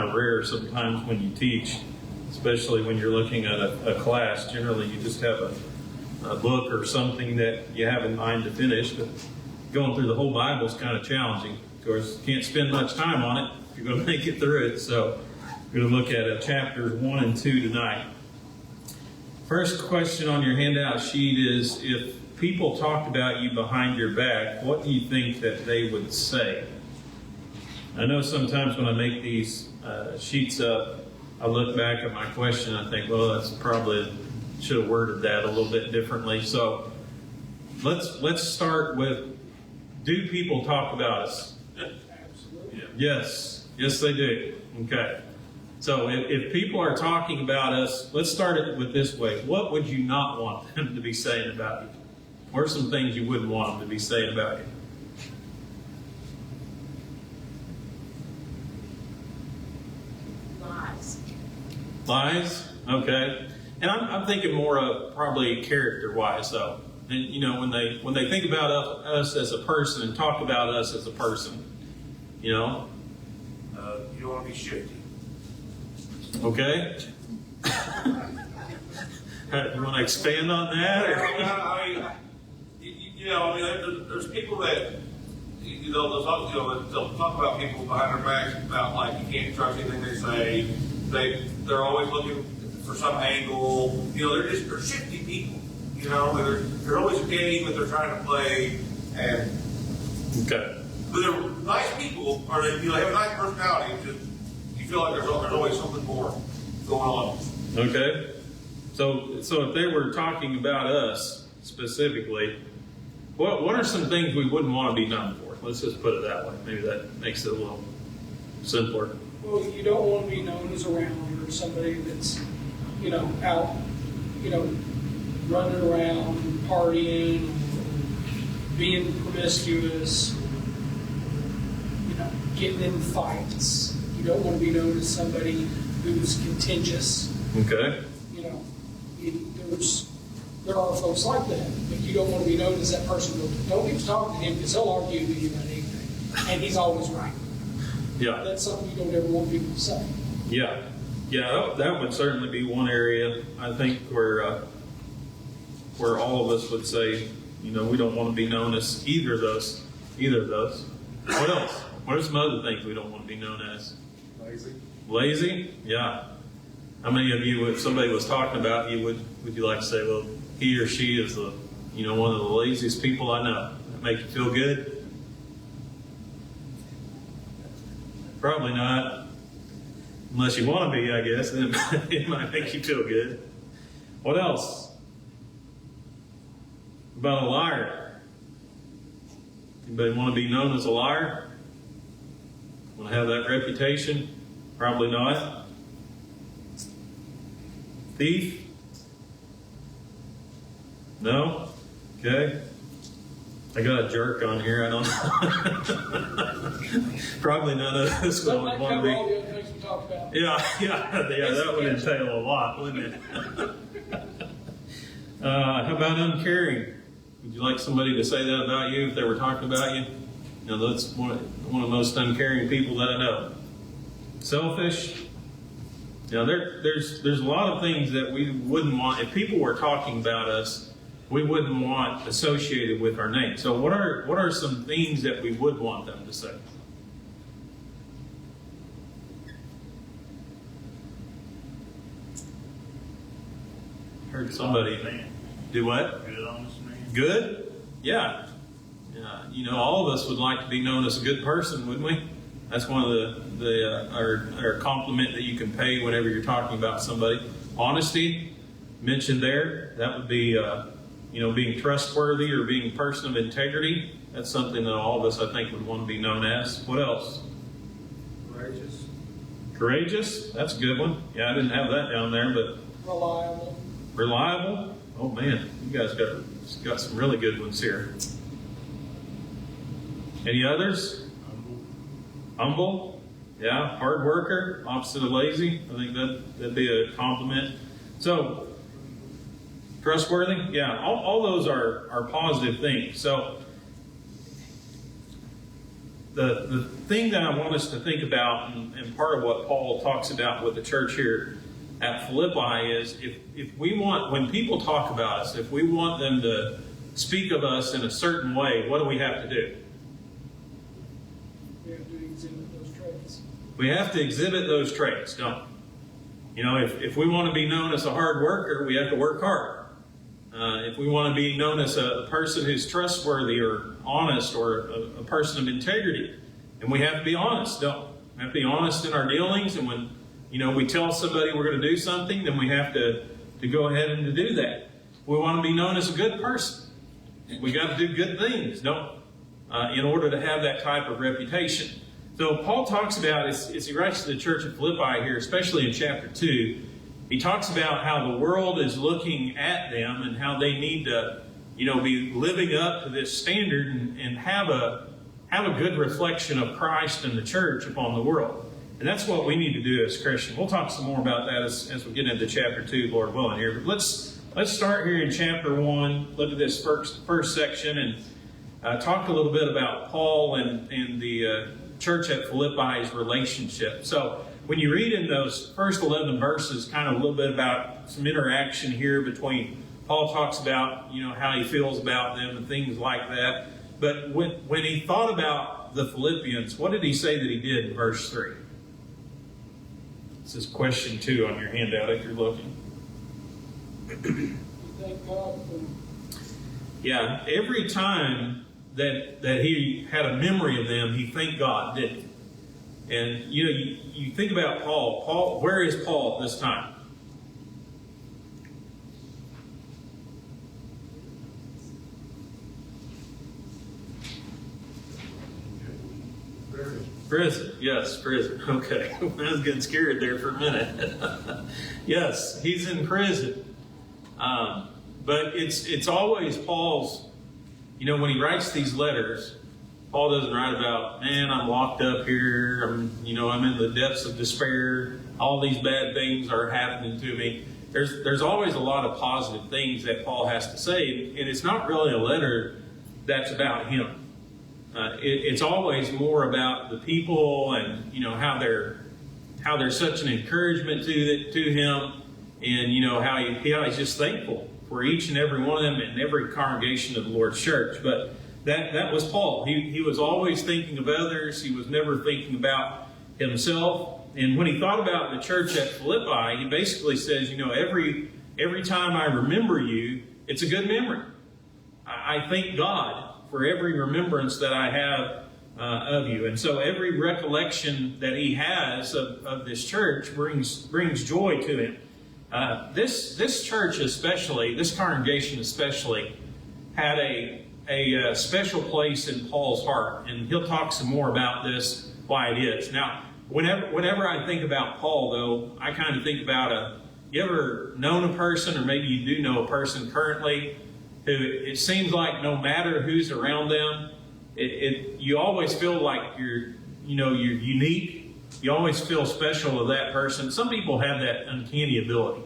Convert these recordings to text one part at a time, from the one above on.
of rare sometimes when you teach, especially when you're looking at a class. Generally, you just have a book or something that you have in mind to finish, but going through the whole Bible is kind of challenging. Of course, you can't spend much time on it if you're going to make it through it. So we're going to look at chapters 1 and 2 tonight. First question on your handout sheet is, if people talked about you behind your back, what do you think that they would say? I know sometimes when I make these sheets up, I look back at my question and I think, well, that's probably, should have worded that a little bit differently. So let's start with, do people talk about us? Absolutely. Yes. Yes, they do. Okay. So if people are talking about us, let's start it with this way. What would you not want them to be saying about you? What are some things you wouldn't want them to be saying about you? Lies. Lies? Okay. And I'm thinking more of probably character-wise, though. And, you know, when they think about us as a person and talk about us as a person, you know? You don't want to be shifty. Okay? You want to expand on that? Or? There's people that, they'll talk about people behind their backs about, like, you can't trust anything they say. They're always looking for some angle. They're shifty people. They're always a game that they're trying to play. And Okay. but they're nice people, or they have a nice personality. It's just, you feel like there's always something more going on. Okay. So if they were talking about us specifically, what are some things we wouldn't want to be known for? Let's just put it that way. Maybe that makes it a little simpler. Well, you don't want to be known as a rounder, somebody that's, out, running around, partying, being promiscuous, getting in fights. You don't want to be known as somebody who's contentious. Okay. There are folks like that, but you don't want to be known as that person. Don't even talk to him because he'll argue with you about anything, and he's always right. Yeah. That's something you don't ever want people to say. Yeah. Yeah, that would certainly be one area, I think, where all of us would say, we don't want to be known as either of those. What else? What are some other things we don't want to be known as? Lazy. Lazy? Yeah. How many of you, if somebody was talking about you, would you like to say, well, he or she is one of the laziest people I know? That make you feel good? Probably not. Unless you want to be, I guess, then it might make you feel good. What else? About a liar? Anybody want to be known as a liar? Want to have that reputation? Probably not. Thief? No? Okay. I got a jerk on here. I don't know. Probably none of us would want to be. All the other things we talked about. Yeah, that would entail a lot, wouldn't it? How about uncaring? Would you like somebody to say that about you if they were talking about you? That's one of the most uncaring people that I know. Selfish? There's a lot of things that we wouldn't want. If people were talking about us, we wouldn't want associated with our name. So what are some things that we would want them to say? Heard somebody do what? Good, honest man. Good? Yeah. All of us would like to be known as a good person, wouldn't we? That's one of our compliment that you can pay whenever you're talking about somebody. Honesty, mentioned there. That would be, being trustworthy or being a person of integrity. That's something that all of us, I think, would want to be known as. What else? Courageous. Courageous? That's a good one. Yeah, I didn't have that down there, but Reliable. reliable? Oh man, you guys got some really good ones here. Any others? Humble? Yeah. Hard worker? Opposite of lazy? I think that'd be a compliment. So, trustworthy? Yeah. All those are positive things. So, the thing that I want us to think about, and part of what Paul talks about with the church here at Philippi, is if we want, when people talk about us, if we want them to speak of us in a certain way, what do we have to do? We have to exhibit those traits. We have to exhibit those traits, don't we? You know, if we want to be known as a hard worker, we have to work hard. If we want to be known as a person who's trustworthy or honest or a person of integrity, and we have to be honest, don't we? We have to be honest in our dealings, and when, you know, we tell somebody we're going to do something, then we have to go ahead and to do that. We want to be known as a good person. We got to do good things, don't we? In order to have that type of reputation. So Paul talks about, as he writes to the church of Philippi here, especially in chapter 2, he talks about how the world is looking at them and how they need to, you know, be living up to this standard and have a good reflection of Christ and the church upon the world. And that's what we need to do as Christians. We'll talk some more about that as we get into chapter 2, Lord willing here. But let's start here in chapter 1. Look at this first section and talk a little bit about Paul and the church at Philippi's relationship. So when you read in those first 11 verses, kind of a little bit about some interaction here between Paul talks about, you know, how he feels about them and things like that. But when he thought about the Philippians, what did he say that he did in verse 3? This is question 2 on your handout if you're looking. Thank God for Yeah, every time that he had a memory of them, he thanked God, didn't he? And, you know, you think about Paul. Paul, where is Paul at this time? Prison. Yes, prison. Okay. I was getting scared there for a minute. Yes, he's in prison. But it's always Paul's, you know, when he writes these letters, Paul doesn't write about, man, I'm locked up here, I'm in the depths of despair, all these bad things are happening to me. There's always a lot of positive things that Paul has to say, and it's not really a letter that's about him. It's always more about the people and, you know, how they're such an encouragement to him, and, you know, how he's just thankful for each and every one of them and every congregation of the Lord's church. But that was Paul. He was always thinking of others. He was never thinking about himself. And when he thought about the church at Philippi, he basically says, you know, every time I remember you, it's a good memory. I thank God for every remembrance that I have of you. And so every recollection that he has of this church brings joy to him. This church especially, this congregation especially, had a special place in Paul's heart, and he'll talk some more about this, why it is. Now, whenever I think about Paul, though, I kind of think about you ever known a person, or maybe you do know a person currently, who it seems like no matter who's around them, you always feel like you're unique. You always feel special to that person. Some people have that uncanny ability.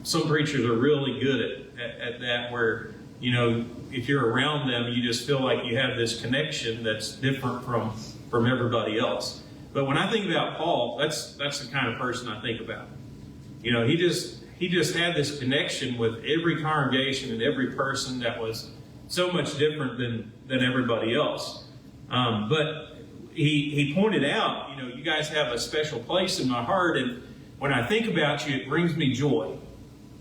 Some preachers are really good at that, where, you know, if you're around them, you just feel like you have this connection that's different from everybody else. But when I think about Paul, that's the kind of person I think about. You know, he just had this connection with every congregation and every person that was so much different than everybody else. But he pointed out, you know, you guys have a special place in my heart, and when I think about you, it brings me joy.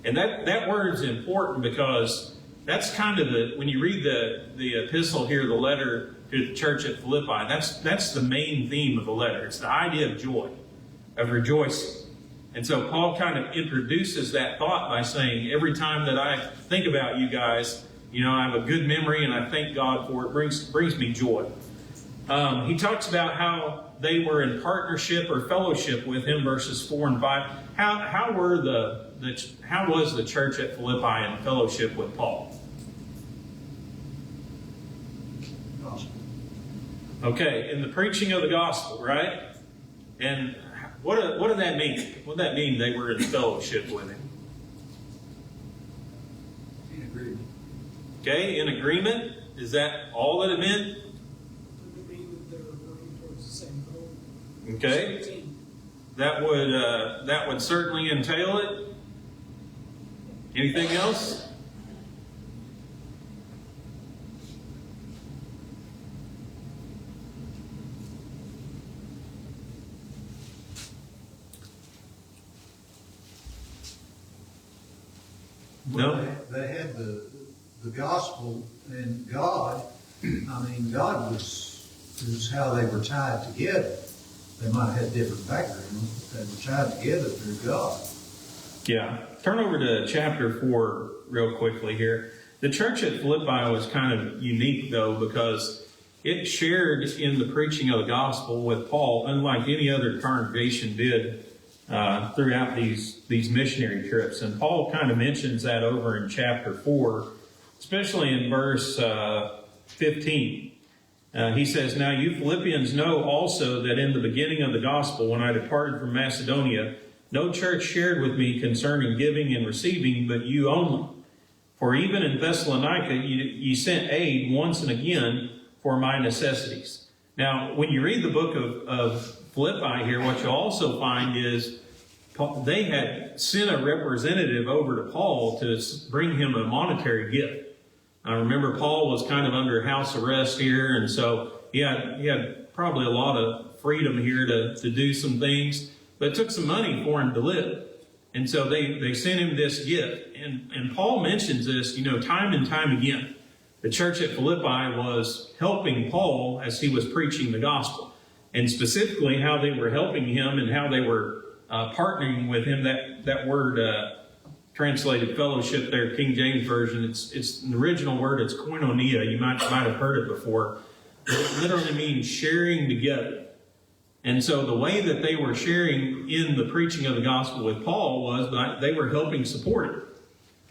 And that word is important, because that's kind of when you read the epistle here, the letter to the church at Philippi, that's the main theme of the letter. It's the idea of joy, of rejoicing. And so Paul kind of introduces that thought by saying, every time that I think about you guys, you know, I have a good memory, and I thank God for it. Brings me joy. He talks about how they were in partnership or fellowship with him, verses 4 and 5. How was the church at Philippi in fellowship with Paul? Gospel. Okay, in the preaching of the gospel, right? And what did that mean? What did that mean they were in fellowship with him? In agreement. Okay, in agreement? Is that all that it meant? to be Okay? 17. That would certainly entail it. Anything else? Well, No? They had the gospel and God. I mean, God was how they were tied together. They might have had different backgrounds, but they were tied together through God. Yeah. Turn over to chapter 4 real quickly here. The church at Philippi was kind of unique, though, because it shared in the preaching of the gospel with Paul, unlike any other congregation did throughout these missionary trips. And Paul kind of mentions that over in chapter 4, especially in verse 15. He says, "Now you Philippians know also that in the beginning of the gospel, when I departed from Macedonia, no church shared with me concerning giving and receiving, but you only. For even in Thessalonica, you sent aid once and again for my necessities." Now, when you read the book of Philippi here, what you'll also find is they had sent a representative over to Paul to bring him a monetary gift. I remember Paul was kind of under house arrest here, and so he had probably a lot of freedom here to do some things, but it took some money for him to live. And so they sent him this gift. And Paul mentions this, time and time again. The church at Philippi was helping Paul as he was preaching the gospel. And specifically how they were helping him and how they were partnering with him. That word translated fellowship there, King James Version, it's an original word, it's koinonia. You might have heard it before. It literally means sharing together. And so the way that they were sharing in the preaching of the gospel with Paul was that they were helping support it.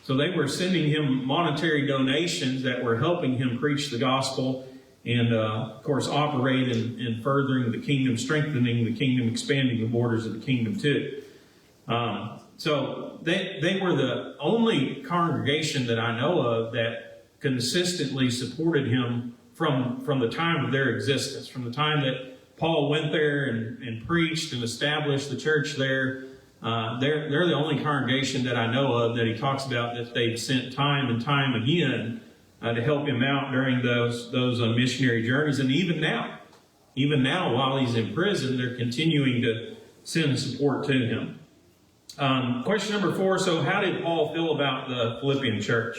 So they were sending him monetary donations that were helping him preach the gospel and, of course, operate in furthering the kingdom, strengthening the kingdom, expanding the borders of the kingdom too. So they were the only congregation that I know of that consistently supported him from the time of their existence, from the time that Paul went there and preached and established the church there. They're the only congregation that I know of that he talks about that they've sent time and time again to help him out during those missionary journeys. And even now, while he's in prison, they're continuing to send support to him. Question number 4. So how did Paul feel about the Philippian church?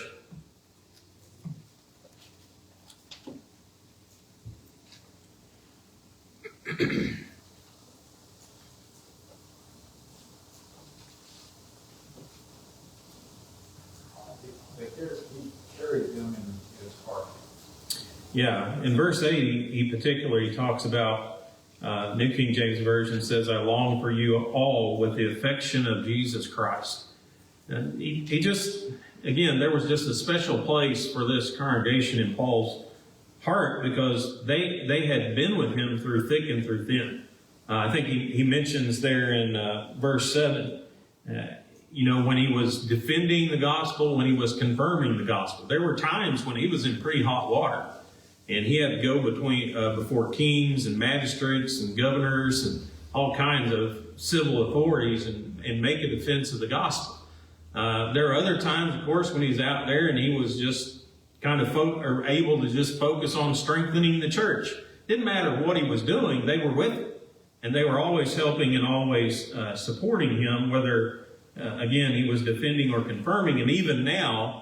Yeah, in verse 8, he particularly talks about, New King James Version says, "I long for you all with the affection of Jesus Christ." And he just, again, there was just a special place for this congregation in Paul's heart because they had been with him through thick and through thin. I think he mentions there in verse 7, when he was defending the gospel, when he was confirming the gospel. There were times when he was in pretty hot water. And he had to go before kings and magistrates and governors and all kinds of civil authorities and make a defense of the gospel. There are other times, of course, when he's out there and he was just kind of able to just focus on strengthening the church. Didn't matter what he was doing, they were with him. And they were always helping and always supporting him, whether, again, he was defending or confirming. And even now,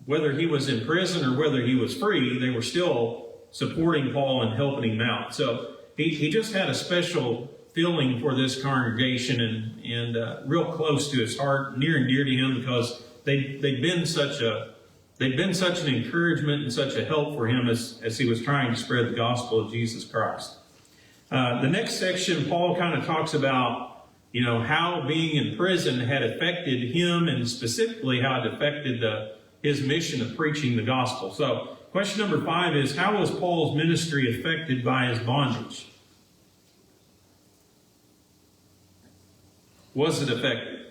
whether he was in prison or whether he was free, they were still supporting Paul and helping him out. So he just had a special feeling for this congregation and real close to his heart, near and dear to him, because they've been such an encouragement and such a help for him as he was trying to spread the gospel of Jesus Christ. The next section, Paul kind of talks about, how being in prison had affected him and specifically how it affected his mission of preaching the gospel. So, question number 5 is, how was Paul's ministry affected by his bondage? Was it affected?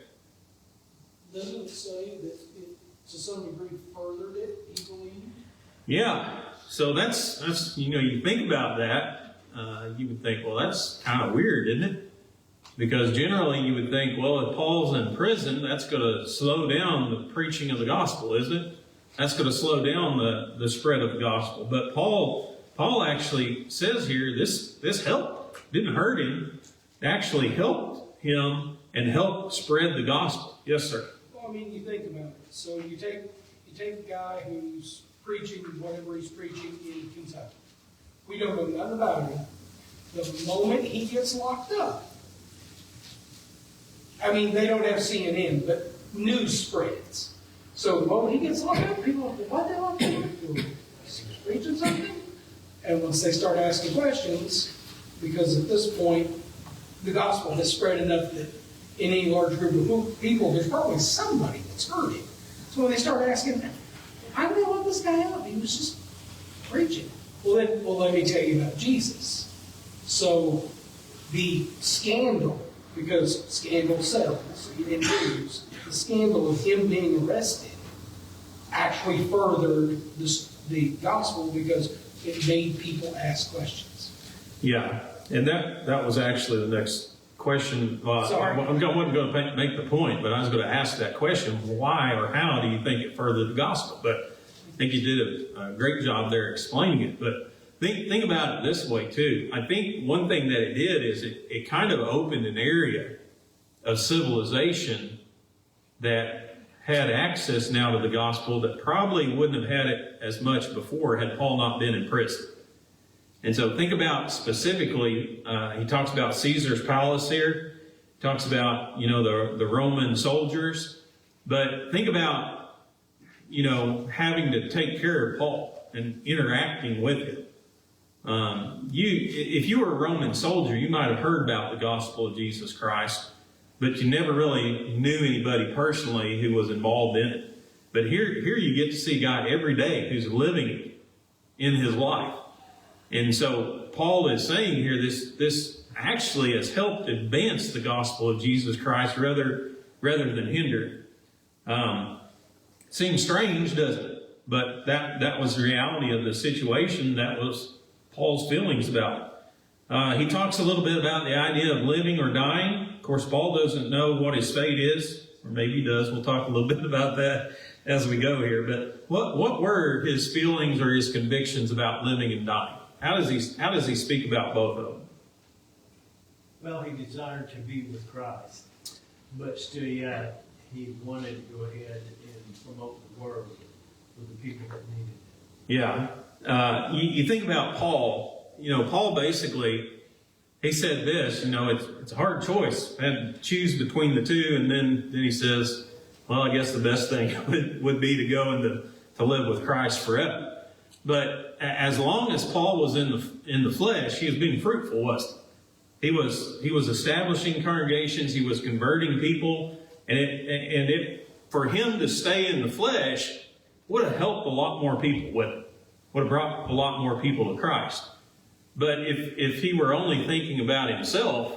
Doesn't it say that it, to some degree, furthered it, he believed? Yeah. So that's you think about that. you would think, well, that's kind of weird, isn't it? Because generally you would think, well, if Paul's in prison, that's going to slow down the preaching of the gospel, isn't it? That's going to slow down the spread of the gospel. But Paul actually says here, this helped. Didn't hurt him. It actually helped him and helped spread the gospel. Yes, sir. Well, I mean, you think about it. So you take a guy who's preaching whatever he's preaching in Kentucky. We don't know nothing about him. The moment he gets locked up, I mean, they don't have CNN, but news spreads. So the moment he gets locked up, people are like, why they locked him up? He was preaching something? And once they start asking questions, because at this point, the gospel has spread enough that in any large group of people, there's probably somebody that's heard it. So when they start asking, how do they lock this guy up? He was just preaching. Well, let me tell you about Jesus. So the scandal, because scandal sells in news, the scandal of him being arrested actually furthered the gospel because it made people ask questions. Yeah, and that was actually the next question. Sorry. I wasn't going to make the point, but I was going to ask that question: why or how do you think it furthered the gospel? But I think you did a great job there explaining it. But think about it this way too. I think one thing that it did is it kind of opened an area of civilization that had access now to the gospel that probably wouldn't have had it as much before had Paul not been in prison. And so think about specifically, he talks about Caesar's palace here. He talks about, the Roman soldiers. But think about, having to take care of Paul and interacting with him. If you were a Roman soldier, you might have heard about the gospel of Jesus Christ, but you never really knew anybody personally who was involved in it. But here you get to see God every day who's living in his life. And so Paul is saying here, this actually has helped advance the gospel of Jesus Christ rather than hinder it. Seems strange, doesn't it? But that was the reality of the situation. That was Paul's feelings about it. He talks a little bit about the idea of living or dying. Of course, Paul doesn't know what his fate is, or maybe he does. We'll talk a little bit about that as we go here. But what were his feelings or his convictions about living and dying? How does he speak about both of them? Well, he desired to be with Christ, but still, he wanted to go ahead and promote the word with the people that needed it. Yeah. You think about Paul. Paul basically, he said this, it's a hard choice. I had to choose between the two, and then he says, well, I guess the best thing would be to go and to live with Christ forever. But as long as Paul was in the flesh, he was being fruitful, wasn't he? He was establishing congregations, he was converting people, and for him to stay in the flesh would have helped a lot more people with it. Would have brought a lot more people to Christ. But if he were only thinking about himself,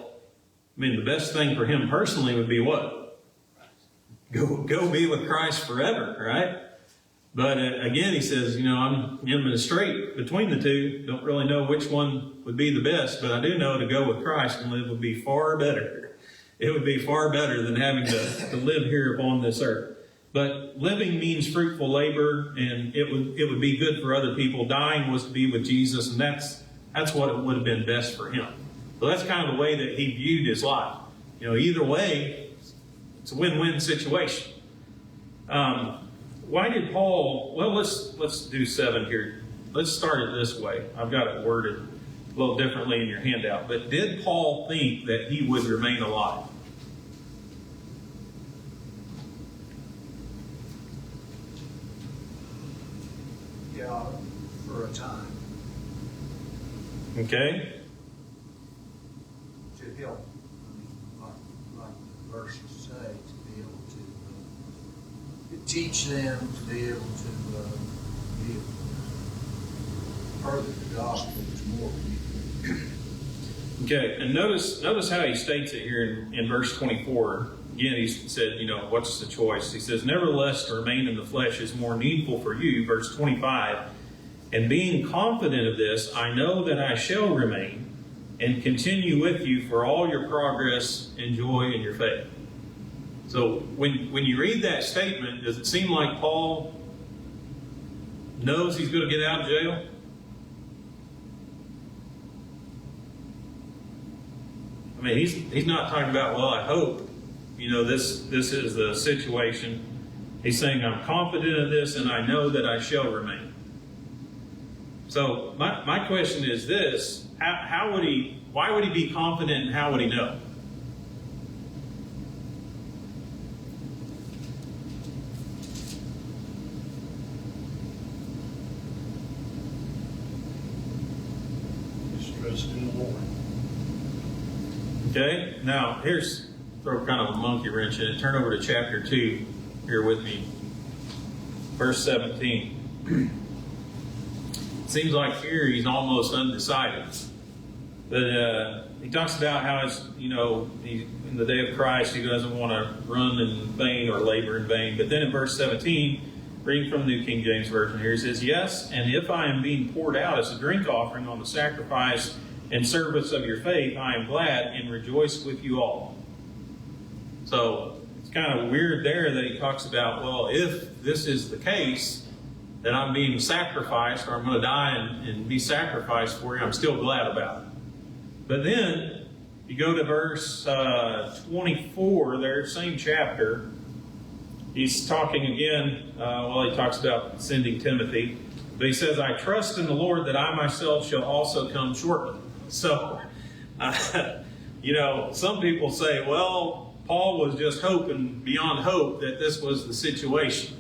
the best thing for him personally would be what? Go be with Christ forever, right? But again, he says, I'm in a strait between the two. Don't really know which one would be the best, but I do know to go with Christ and live would be far better. It would be far better than having to live here upon this earth. But living means fruitful labor, and it would be good for other people. Dying was to be with Jesus, and that's what it would have been best for him. So that's kind of the way that he viewed his life. Either way, it's a win-win situation. Why did Paul? Well, let's do 7 here. Let's start it this way. I've got it worded a little differently in your handout. But did Paul think that he would remain alive? Yeah, for a time. Okay. To help, like the verses say, to be able to teach them, to be able to further the gospel to more people. Okay, and notice how he states it here in verse 24. Again, he said, what's the choice? He says, nevertheless, to remain in the flesh is more needful for you. Verse 25, and being confident of this, I know that I shall remain, and continue with you for all your progress and joy in your faith. So when you read that statement, does it seem like Paul knows he's going to get out of jail? I mean, he's not talking about, well, I hope, this is the situation. He's saying, I'm confident of this and I know that I shall remain. So my question is this, why would he be confident and how would he know? Just trust in the Lord. Okay, now throw kind of a monkey wrench in it. Turn over to chapter 2 here with me. Verse 17. It seems like here he's almost undecided. But he talks about how in the day of Christ he doesn't want to run in vain or labor in vain. But then in verse 17, reading from the New King James Version here, he says, yes, and if I am being poured out as a drink offering on the sacrifice and service of your faith, I am glad and rejoice with you all. So it's kind of weird there that he talks about, well, if this is the case, that I'm being sacrificed or I'm going to die and be sacrificed for you, I'm still glad about it. But then you go to verse 24 there, same chapter. He's talking again, he talks about sending Timothy. But he says, I trust in the Lord that I myself shall also come shortly. So, some people say, well, Paul was just hoping beyond hope that this was the situation.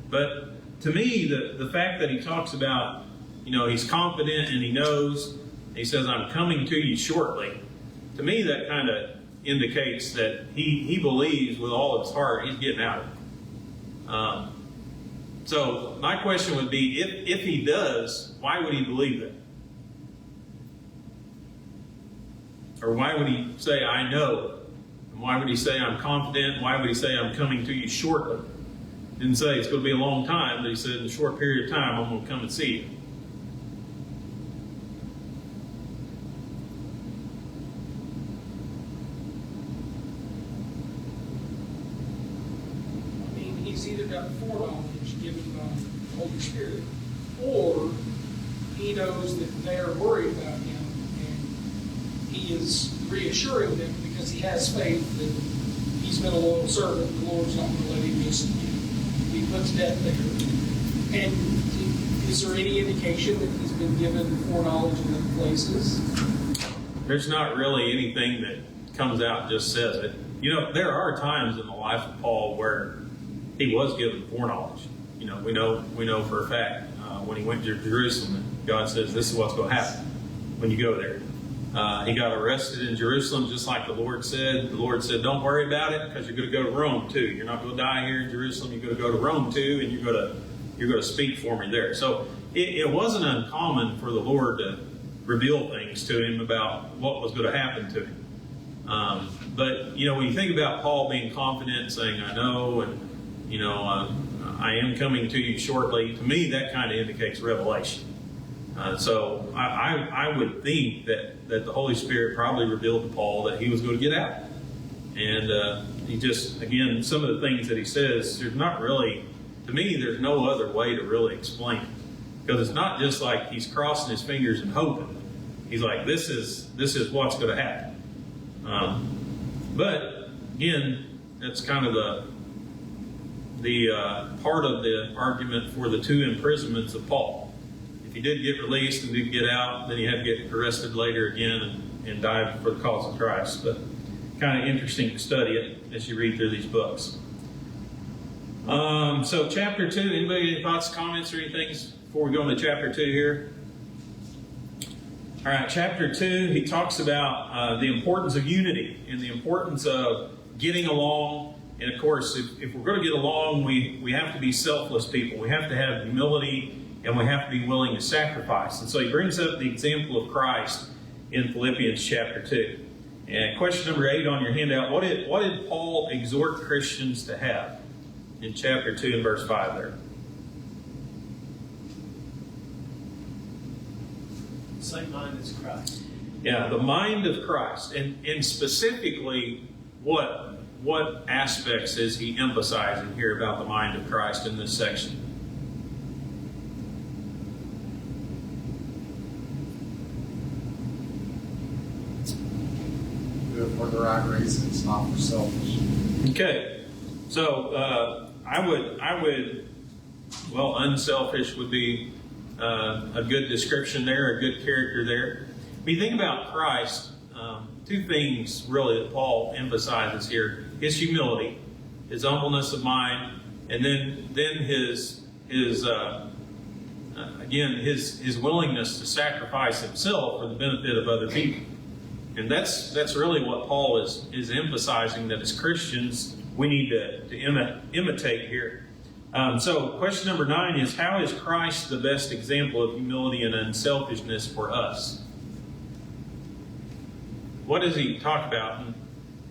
But to me, the fact that he talks about, he's confident and he knows, he says, I'm coming to you shortly. To me, that kind of indicates that he believes with all of his heart he's getting out of it. So my question would be, if he does, why would he believe it? Or why would he say, I know? And why would he say, I'm confident? Why would he say, I'm coming to you shortly? Didn't say it's going to be a long time, but he said, in a short period of time, I'm going to come and see you. I mean, he's either got foreknowledge given by the Holy Spirit, or he knows that they're worried about him, and he is reassuring them because he has faith that he's been a loyal servant. The Lord's not going to let him just be put to death there. And is there any indication that he's been given foreknowledge in other places? There's not really anything that comes out and just says it. There are times in the life of Paul where he was given foreknowledge. We know for a fact when he went to Jerusalem, God says this is what's going to happen when you go there. He got arrested in Jerusalem just like the Lord said. The Lord said, don't worry about it because you're going to go to Rome too. You're not going to die here in Jerusalem. You're going to go to Rome too, and you're going to speak for me there. So it wasn't uncommon for the Lord to reveal things to him about what was going to happen to him. But when you think about Paul being confident and saying, I know, and I am coming to you shortly, to me that kind of indicates revelation. So I would think that the Holy Spirit probably revealed to Paul that he was going to get out. And he just, again, some of the things that he says, there's not really, to me, there's no other way to really explain it. Because it's not just like he's crossing his fingers and hoping. He's like, this is what's going to happen. But again, that's kind of the part of the argument for the two imprisonments of Paul. If he did get released and did get out, then he had to get arrested later again and die for the cause of Christ. But kind of interesting to study it as you read through these books. So chapter 2, anybody any thoughts, comments, or anything before we go into chapter 2 here? All right, chapter 2, he talks about the importance of unity and the importance of getting along. And of course, if we're going to get along, we have to be selfless people. We have to have humility, and we have to be willing to sacrifice. And so he brings up the example of Christ in Philippians chapter 2. And question number 8 on your handout, what did Paul exhort Christians to have in chapter 2 and verse 5 there? Same mind as Christ. Yeah, the mind of Christ. And specifically, what aspects is he emphasizing here about the mind of Christ in this section? Do it for the right reasons, not for selfish. Okay, so I would, well, unselfish would be a good description there, a good character there. When you think about Christ, two things really that Paul emphasizes here: his humility, his humbleness of mind, and then his willingness to sacrifice himself for the benefit of other people. And that's really what Paul is emphasizing, that as Christians we need to imitate here. So question number 9 is, how is Christ the best example of humility and unselfishness for us? What does he talk about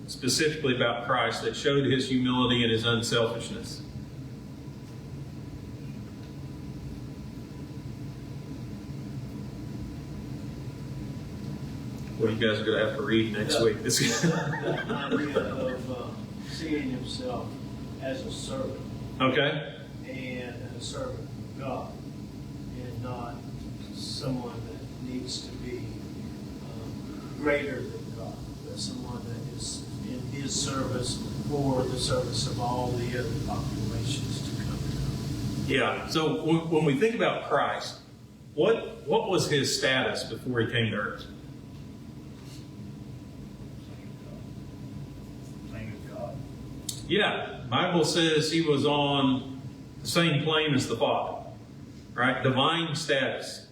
specifically about Christ that showed his humility and his unselfishness? Well, you guys are going to have to read next week. The idea of seeing himself as a servant. Okay. And a servant of God, and not someone that needs to be greater than God, but someone that is in his service for the service of all the other populations to come to him. Yeah. So when we think about Christ, what was his status before he came to earth? Yeah, Bible says he was on the same plane as the Father, right? Divine status.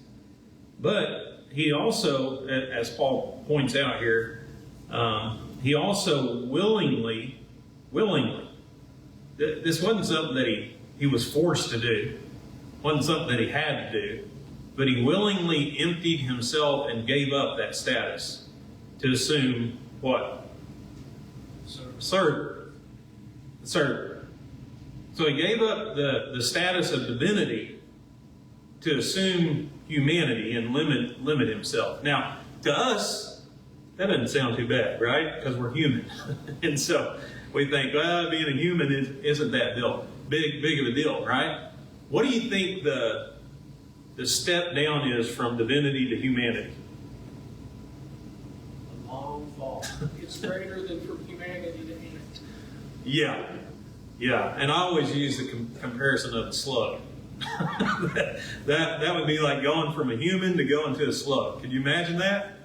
But he also, as Paul points out here, he also willingly, this wasn't something that he was forced to do, wasn't something that he had to do, but he willingly emptied himself and gave up that status to assume what? Servant. So he gave up the status of divinity to assume humanity and limit himself. Now, to us, that doesn't sound too bad, right? Because we're human. And so we think, well, being a human isn't that big of a deal, right? What do you think the step down is from divinity to humanity? A long fall. It's greater than from humanity to ant. Yeah, and I always use the comparison of a slug. that would be like going from a human to going to a slug. Could you imagine that?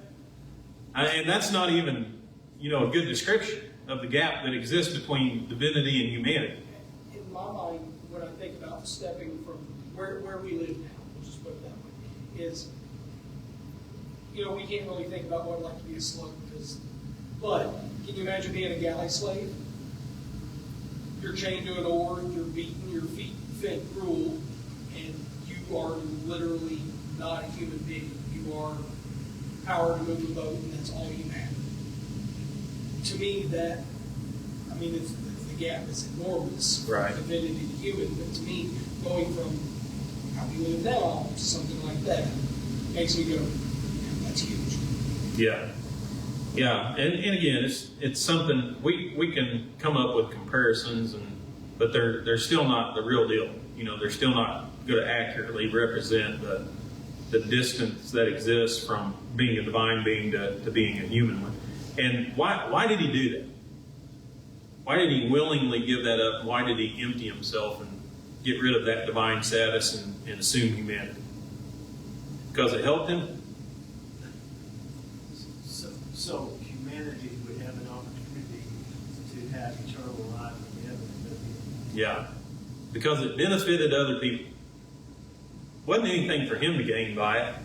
And that's not even, a good description of the gap that exists between divinity and humanity. In my mind, when I think about stepping from where we live now, we'll just put it that way, is, we can't really think about what it's like to be a slug, but can you imagine being a galley slave? You're chained to an oar, you're beaten, your feet fed gruel, and you are literally not a human being. You are power to move the boat, and that's all you have. To me, it's the gap is enormous Right. from divinity to human, but to me, going from how we live now to something like that makes me go, that's huge. Yeah, and again, it's something we can come up with comparisons, but they're still not the real deal. They're still not going to accurately represent the distance that exists from being a divine being to being a human one. And why did he do that? Why did he willingly give that up? Why did he empty himself and get rid of that divine status and assume humanity? Because it helped him? So humanity would have an opportunity to have eternal life in heaven. Yeah, because it benefited other people. Wasn't anything for him to gain by it.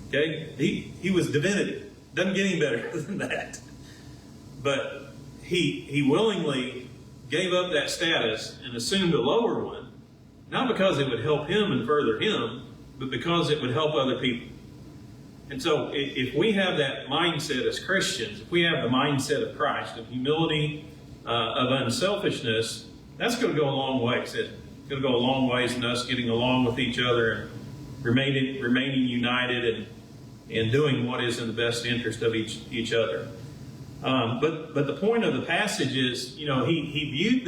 Okay, he was divinity. Doesn't get any better than that. But he willingly gave up that status and assumed a lower one, not because it would help him and further him, but because it would help other people. And so if we have that mindset as Christians, if we have the mindset of Christ, of humility, of unselfishness, that's going to go a long way. It's going to go a long ways in us getting along with each other and remaining united and doing what is in the best interest of each other. But the point of the passage is, he viewed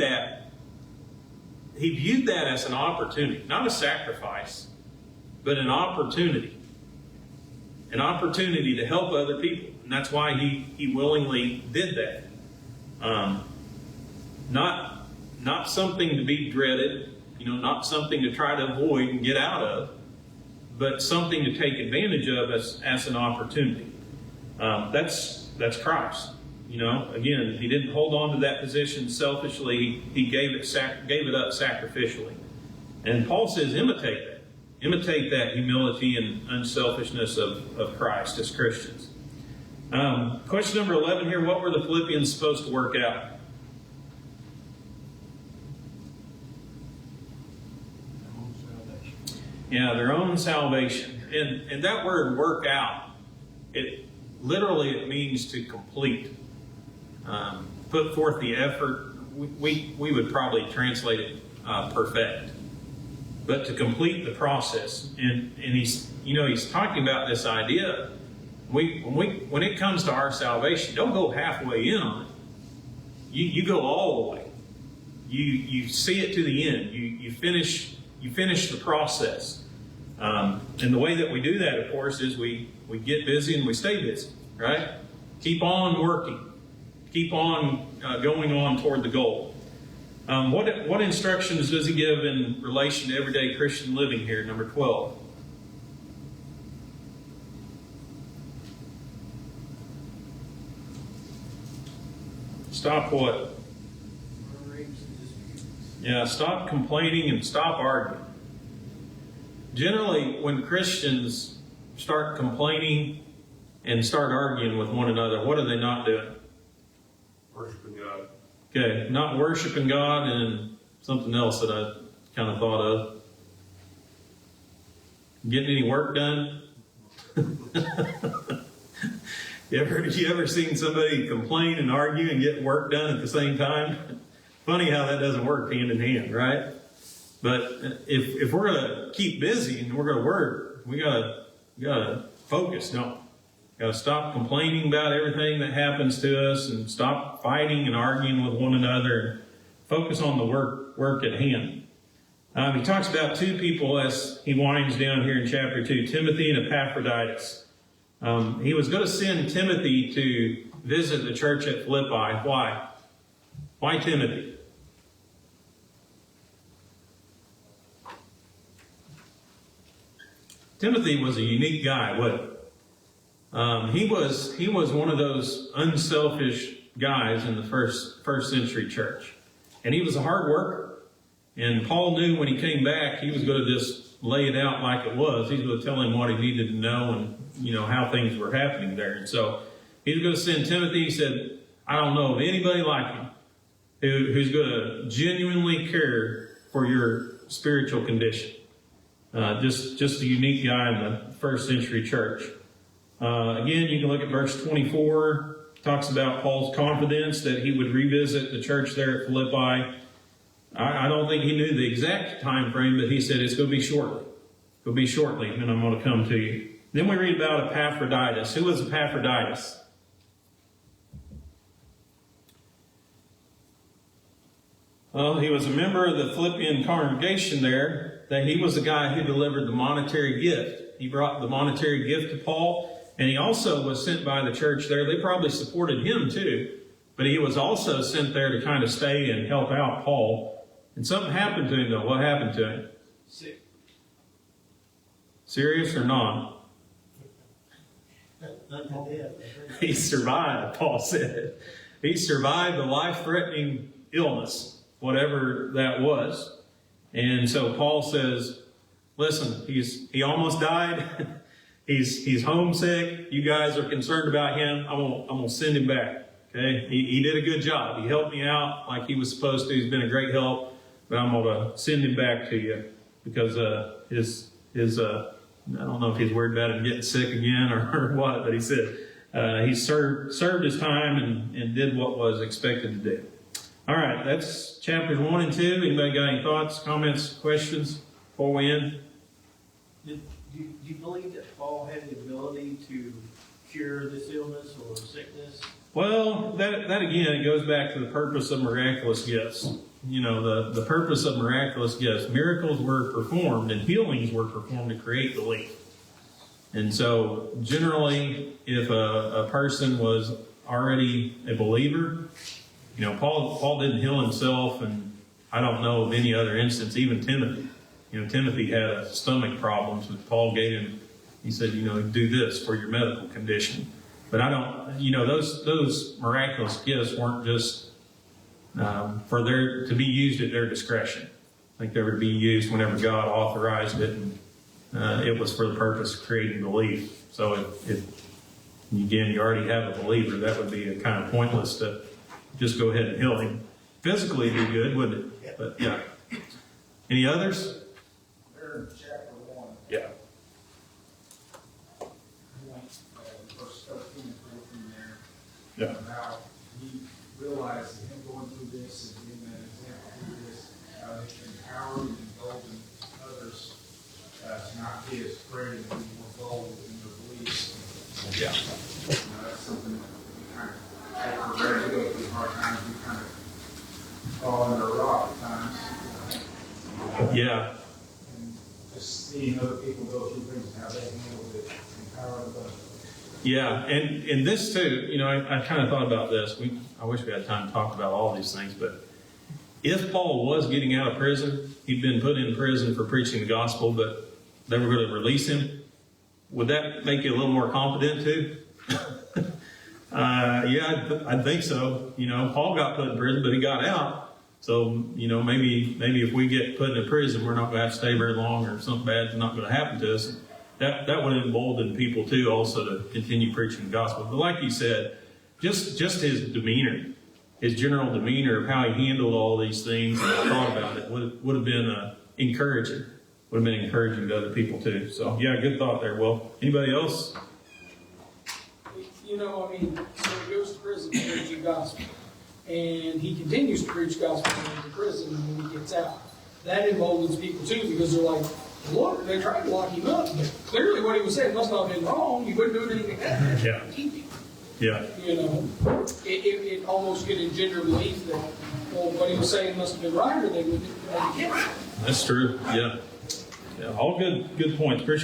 that as an opportunity, not a sacrifice, but an opportunity to help other people, and that's why he willingly did that. Not something to be dreaded, not something to try to avoid and get out of, but something to take advantage of as an opportunity. That's Christ. Again, he didn't hold on to that position selfishly. He gave it up sacrificially. And Paul says, imitate that. Imitate that humility and unselfishness of Christ as Christians. Question number 11 here, what were the Philippians supposed to work out? Yeah, their own salvation. And that word work out, it means to complete. Put forth the effort. We would probably translate it perfect. But to complete the process. And he's talking about this idea. When it comes to our salvation, don't go halfway in on it. You go all the way. You see it to the end. You finish the process. And the way that we do that, of course, is we get busy and we stay busy, right? Keep on working. Keep on going on toward the goal. What instructions does he give in relation to everyday Christian living here, number 12? Stop what? Yeah, stop complaining and stop arguing. Generally, when Christians start complaining and start arguing with one another, what are they not doing? Worshiping God. Okay, not worshiping God, and something else that I kind of thought of. Getting any work done? You ever seen somebody complain and argue and get work done at the same time? Funny how that doesn't work hand in hand, right? But if we're going to keep busy and we're going to work, we gotta focus. No, gotta stop complaining about everything that happens to us and stop fighting and arguing with one another. And focus on the work at hand. He talks about two people as he winds down here in chapter 2, Timothy and Epaphroditus. He was going to send Timothy to visit the church at Philippi. Why? Why Timothy? Timothy was a unique guy, wasn't he? He was one of those unselfish guys in the first century church. And he was a hard worker. And Paul knew when he came back, he was going to just lay it out like it was. He was going to tell him what he needed to know and, how things were happening there. And so he was going to send Timothy. He said, I don't know of anybody like him who's going to genuinely care for your spiritual condition. Just a unique guy in the first century church. Again, you can look at verse 24. Talks about Paul's confidence that he would revisit the church there at Philippi. I don't think he knew the exact time frame, but he said it's going to be shortly. It'll be shortly, and I'm going to come to you. Then we read about Epaphroditus. Who was Epaphroditus? Well, he was a member of the Philippian congregation there. That he was the guy who delivered the monetary gift. He brought the monetary gift to Paul, and he also was sent by the church there. They probably supported him too, but he was also sent there to kind of stay and help out Paul. And something happened to him, though. What happened to him? Sick. Serious or not? He survived, Paul said. He survived a life-threatening illness, whatever that was. And so Paul says, listen, he almost died. He's homesick. You guys are concerned about him. I'm going to send him back. Okay? He did a good job. He helped me out like he was supposed to. He's been a great help. But I'm going to send him back to you because I don't know if he's worried about him getting sick again or what, but he said he served his time and did what was expected to do. All right, that's chapters 1 and 2. Anybody got any thoughts, comments, questions before we end? Do you believe that Paul had the ability to cure this illness or sickness? Well, that again, it goes back to the purpose of miraculous gifts. You know, the purpose of miraculous gifts. Miracles were performed and healings were performed to create belief. And so, generally, if a person was already a believer, you know, Paul didn't heal himself, and I don't know of any other instance, even Timothy. You know, Timothy had stomach problems, but Paul gave him, he said, you know, do this for your medical condition. But I don't, you know, those miraculous gifts weren't just to be used at their discretion. I think they were to be used whenever God authorized it, and it was for the purpose of creating belief. So if again, you already have a believer, that would be kind of pointless to just go ahead and heal him. Physically, it'd be good, wouldn't it? But yeah. Any others? There in chapter 1. Yeah. Verse 13 and 14 there. Yeah. About he realized that him going through this and being that example through this, it can empower and embolden others to not be as afraid and be more bold in their beliefs. Yeah. That's something that we kind of take for granted. Go through hard times, we kind of fall under a rock at times. Yeah. And just seeing other people go through things and how they handle it, empowering others. Yeah, and this too, you know, I kind of thought about this. I wish we had time to talk about all these things, but if Paul was getting out of prison, he'd been put in prison for preaching the gospel, but they were going to release him, would that make you a little more confident too? Yeah, I think so. You know, Paul got put in prison, but he got out. So, you know, maybe if we get put in a prison, we're not going to have to stay very long, or something bad's not going to happen to us. That would embolden people too, also to continue preaching the gospel. But like you said, just his demeanor, his general demeanor of how he handled all these things and thought about it would have been encouraging. Would have been encouraging to other people too. So yeah, good thought there. Well, anybody else? You know, I mean, so he goes to prison to preach the gospel, and he continues to preach gospel in prison when he gets out. That emboldens people too, because they're like, look, they tried to lock him up, but clearly what he was saying must not have been wrong. He wouldn't do anything bad. Yeah. Keep him. Yeah. You know, it almost could engender belief that, well, what he was saying must have been right, or they would have kept him. That's true. Yeah. Yeah. All good points. Appreciate